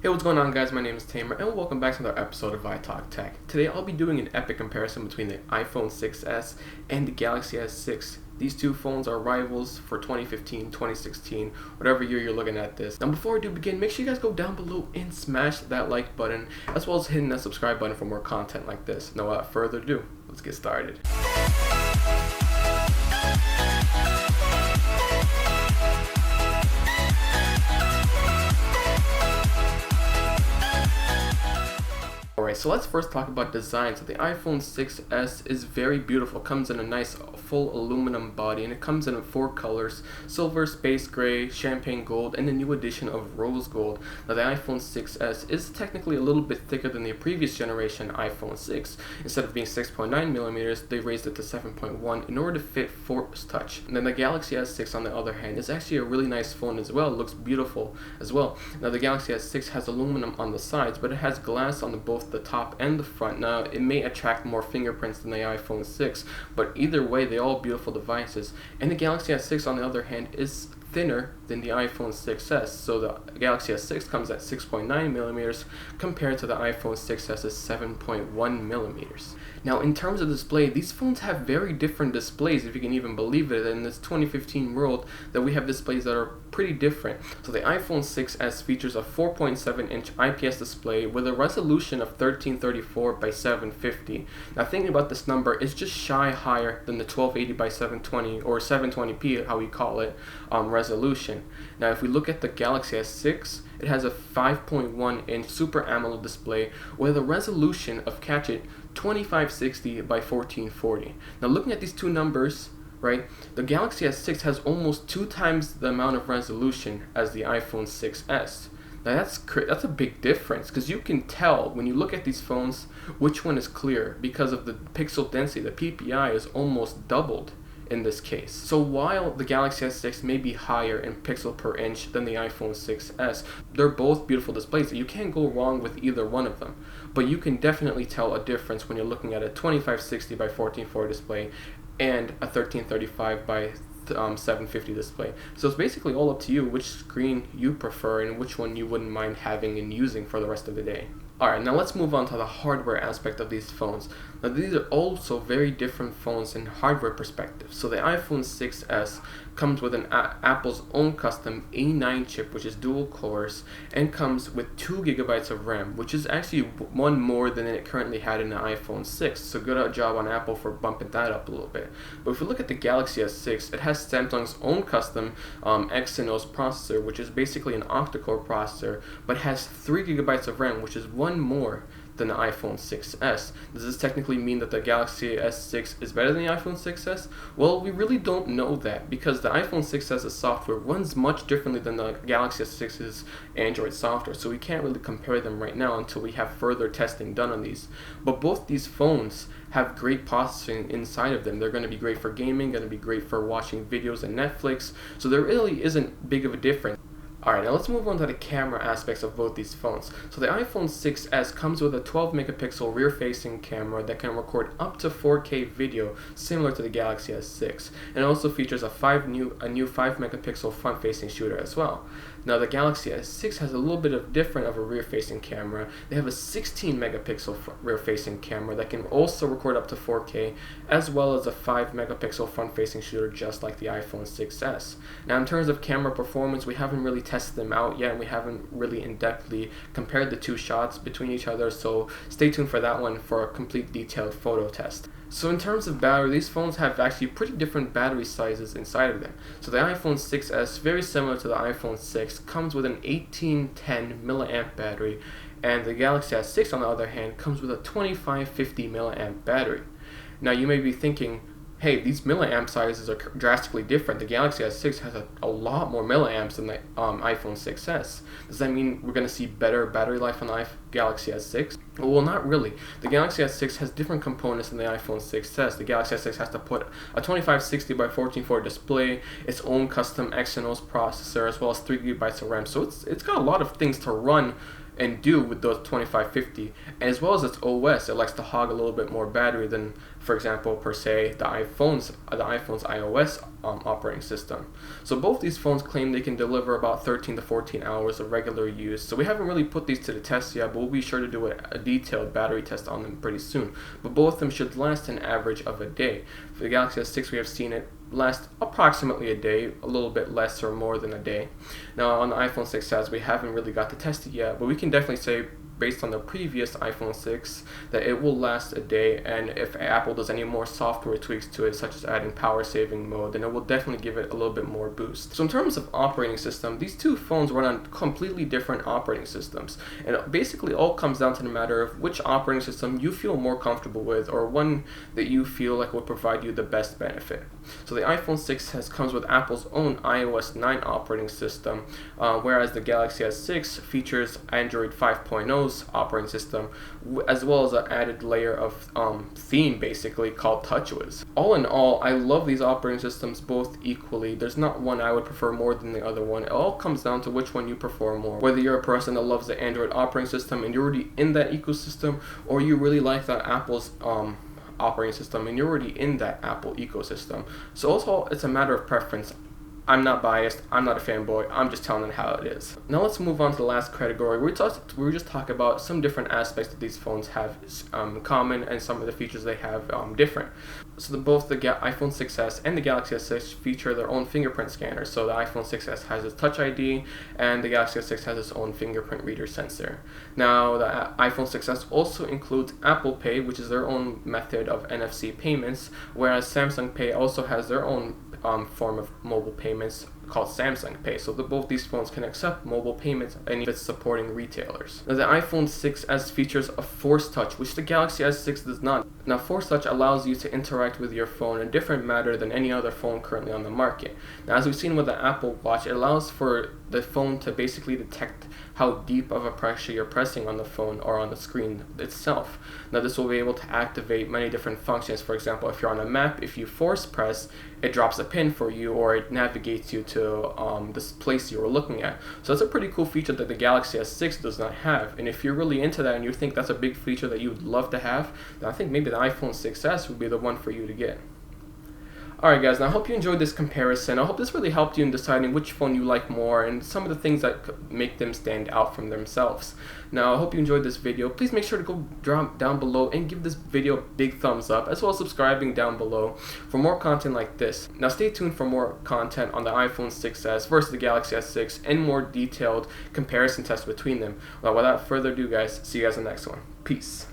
Hey, what's going on, guys? My name is Tamer and welcome back to another episode of iTalk Tech. Today I'll be doing an epic comparison between the iPhone 6s and the Galaxy S6. These two phones are rivals for 2015, 2016, whatever year you're looking at this. Now before I do begin, make sure you guys go down below and smash that like button as well as hitting that subscribe button for more content like this. Now without further ado, let's get started. Alright, so let's first talk about design. So the iPhone 6s is very beautiful. It comes in a nice full aluminum body and it comes in 4 colors: silver, space gray, champagne gold, and the new edition of rose gold. Now the iPhone 6s is technically a little bit thicker than the previous generation iPhone 6. Instead of being 6.9 millimeters, they raised it to 7.1 in order to fit Force Touch. And then the Galaxy S6 on the other hand is actually a really nice phone as well. It looks beautiful as well. Now the Galaxy S6 has aluminum on the sides, but it has glass on both the top and the front. Now it may attract more fingerprints than the iPhone 6, but either way they're all beautiful devices. And the Galaxy S6 on the other hand is thinner than the iPhone 6s. So the Galaxy S6 comes at 6.9 millimeters compared to the iPhone 6s's 7.1 millimeters. Now in terms of display, these phones have very different displays, if you can even believe it, in this 2015 world that we have displays that are pretty different. So the iPhone 6s features a 4.7-inch IPS display with a resolution of 1334 by 750. Now thinking about this number, it's just shy higher than the 1280 by 720 or 720p, how we call it, resolution. Now if we look at the Galaxy S6, it has a 5.1-inch Super AMOLED display with a resolution of, catch it, 2560 by 1440. Now looking at these two numbers, right, the Galaxy S6 has almost 2 times the amount of resolution as the iPhone 6s. Now that's a big difference, because you can tell when you look at these phones which one is clear because of the pixel density. The PPI is almost doubled in this case. So while the Galaxy S6 may be higher in pixel per inch than the iPhone 6s, they're both beautiful displays. You can't go wrong with either one of them. But you can definitely tell a difference when you're looking at a 2560 by 1440 display and a 1335 by 750 display. So it's basically all up to you which screen you prefer and which one you wouldn't mind having and using for the rest of the day. Alright, now let's move on to the hardware aspect of these phones. Now these are also very different phones in hardware perspective. So the iPhone 6s comes with Apple's own custom A9 chip, which is dual cores, and comes with 2 gigabytes of RAM, which is actually one more than it currently had in the iPhone 6. So good job on Apple for bumping that up a little bit. But if we look at the Galaxy S6, it has Samsung's own custom Exynos processor, which is basically an octa-core processor, but has 3 gigabytes of RAM, which is one more than the iPhone 6s. Does this technically mean that the Galaxy S6 is better than the iPhone 6s? Well, we really don't know that, because the iPhone 6s's software runs much differently than the Galaxy S6's Android software, so we can't really compare them right now until we have further testing done on these. But both these phones have great processing inside of them. They're going to be great for gaming, going to be great for watching videos and Netflix, so there really isn't big of a difference. Alright, now let's move on to the camera aspects of both these phones. So the iPhone 6s comes with a 12 megapixel rear-facing camera that can record up to 4K video, similar to the Galaxy S6. And it also features a new 5 megapixel front-facing shooter as well. Now the Galaxy S6 has a little bit of different of a rear-facing camera. They have a 16 megapixel rear-facing camera that can also record up to 4K, as well as a 5 megapixel front-facing shooter, just like the iPhone 6s. Now in terms of camera performance, we haven't really tested them out yet, and we haven't really in-depthly compared the two shots between each other, so stay tuned for that one for a complete detailed photo test. So in terms of battery, these phones have actually pretty different battery sizes inside of them. So the iPhone 6s, very similar to the iPhone 6, comes with an 1810 milliamp battery, and the Galaxy S6 on the other hand comes with a 2550 milliamp battery. Now you may be thinking, hey, these milliamp sizes are drastically different. The Galaxy S6 has a lot more milliamps than the iPhone 6s. Does that mean we're going to see better battery life on the Galaxy S6? Well, not really. The Galaxy S6 has different components than the iPhone 6s. The Galaxy S6 has to put a 2560 by 1440 display, its own custom Exynos processor, as well as 3 gigabytes of RAM. So it's got a lot of things to run and do with those 2550, as well as its OS. It likes to hog a little bit more battery than for example, per se, the iPhone's iOS operating system. So both these phones claim they can deliver about 13 to 14 hours of regular use. So we haven't really put these to the test yet, but we'll be sure to do a detailed battery test on them pretty soon. But both of them should last an average of a day. For the Galaxy S6, we have seen it last approximately a day, a little bit less or more than a day. Now on the iPhone 6s, we haven't really got to test it yet, but we can definitely say, based on the previous iPhone 6, that it will last a day, and if Apple does any more software tweaks to it, such as adding power saving mode, then it will definitely give it a little bit more boost. So in terms of operating system, these two phones run on completely different operating systems, and it basically all comes down to the matter of which operating system you feel more comfortable with, or one that you feel like will provide you the best benefit. So the iPhone 6 comes with Apple's own iOS 9 operating system, whereas the Galaxy S6 features Android 5.0's operating system, as well as an added layer of theme, basically, called TouchWiz. All in all, I love these operating systems both equally. There's not one I would prefer more than the other one. It all comes down to which one you prefer more. Whether you're a person that loves the Android operating system and you're already in that ecosystem, or you really like that Apple's operating system and you're already in that Apple ecosystem. So also, it's a matter of preference. I'm not biased, I'm not a fanboy, I'm just telling it how it is. Now let's move on to the last category. We just talk about some different aspects that these phones have in common and some of the features they have different. So both the iPhone 6s and the Galaxy S6 feature their own fingerprint scanner. So the iPhone 6s has its Touch ID and the Galaxy S6 has its own fingerprint reader sensor. Now the iPhone 6s also includes Apple Pay, which is their own method of NFC payments, whereas Samsung Pay also has their own form of mobile payments called Samsung Pay. So both these phones can accept mobile payments and it's supporting retailers. Now the iPhone 6s features a Force Touch, which the Galaxy S6 does not. Now Force Touch allows you to interact with your phone in a different manner than any other phone currently on the market. Now as we've seen with the Apple Watch, it allows for the phone to basically detect how deep of a pressure you're pressing on the phone or on the screen itself. Now this will be able to activate many different functions. For example, if you're on a map, if you force press, it drops a pin for you or it navigates you to this place you were looking at. So that's a pretty cool feature that the Galaxy S6 does not have. And if you're really into that and you think that's a big feature that you would love to have, then I think maybe the iPhone 6s would be the one for you to get. Alright guys, now I hope you enjoyed this comparison. I hope this really helped you in deciding which phone you like more and some of the things that make them stand out from themselves. Now I hope you enjoyed this video. Please make sure to go down below and give this video a big thumbs up, as well as subscribing down below for more content like this. Now stay tuned for more content on the iPhone 6s versus the Galaxy S6 and more detailed comparison tests between them. Well, without further ado guys, see you guys in the next one. Peace.